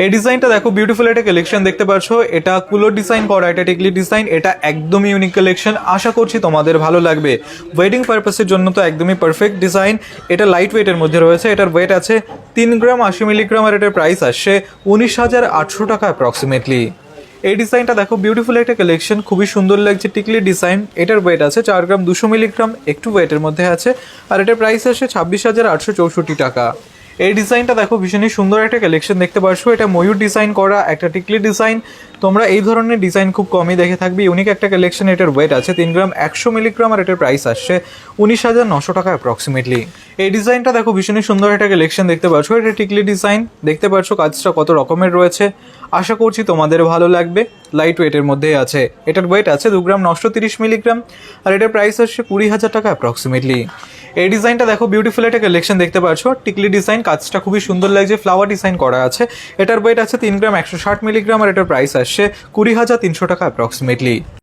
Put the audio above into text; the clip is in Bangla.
এই ডিজাইনটা দেখো, বিউটিফুল একটা কালেকশন দেখতে পাচ্ছ। এটা কুলোর ডিজাইন করা, এটা টিকলি ডিজাইন, এটা একদমই ইউনিক কালেকশন। আশা করছি তোমাদের ভালো লাগবে। ওয়েডিং পারপাসের জন্য তো একদমই পারফেক্ট ডিজাইন। এটা লাইট ওয়েটের মধ্যে রয়েছে। এটার ওয়েট আছে 3 গ্রাম 80 মিলিগ্রাম আর এটার প্রাইস আসছে 19,800 টাকা অ্যাপ্রক্সিমেটলি। এই ডিজাইনটা দেখো, বিউটিফুল একটা কালেকশন, খুবই সুন্দর লাগছে, টিকলি ডিজাইন। এটার ওয়েট আছে 4 গ্রাম 200 মিলিগ্রাম, একটু ওয়েটের মধ্যে আছে আর এটার প্রাইস আসছে 26,864 টাকা। এই ডিজাইনটা দেখো, ভীষণই সুন্দর একটা কালেকশন দেখতে পাচ্ছ। এটা ময়ূর ডিজাইন করা একটা টিকলি ডিজাইন। তোমরা এই ধরনের ডিজাইন খুব কমই দেখে থাকবে। ইউনিক একটা কালেকশন। এটার ওয়েট আছে 3 গ্রাম 100 মিলিগ্রাম আর এটার প্রাইস আসছে 19,900 টাকা অ্যাপ্রক্সিমেটলি। এই ডিজাইনটা দেখো, ভীষণই সুন্দর একটা কালেকশন দেখতে পাচ্ছ। এটা টিকলি ডিজাইন, দেখতে পাচ্ছ কাজটা কত রকমের রয়েছে। আশা করছি তোমাদের ভালো লাগবে। লাইট ওয়েটের মধ্যেই আছে। এটার ওয়েট আছে 2 গ্রাম 930 মিলিগ্রাম আর এটার প্রাইস আসছে 20,000 টাকা অ্যাপ্রক্সিমেটলি। এই ডিজাইনটা দেখো, বিউটিফুল একটা কালেকশন দেখতে পাচ্ছ। টিকলি ডিজাইন, কাজটা খুবই সুন্দর লাগছে, ফ্লাওয়ার ডিজাইন করা আছে। এটার ওয়েট আছে 3 গ্রাম 160 মিলিগ্রাম আর এটার প্রাইস আসছে 20,300 টাকা অ্যাপ্রক্সিমেটলি।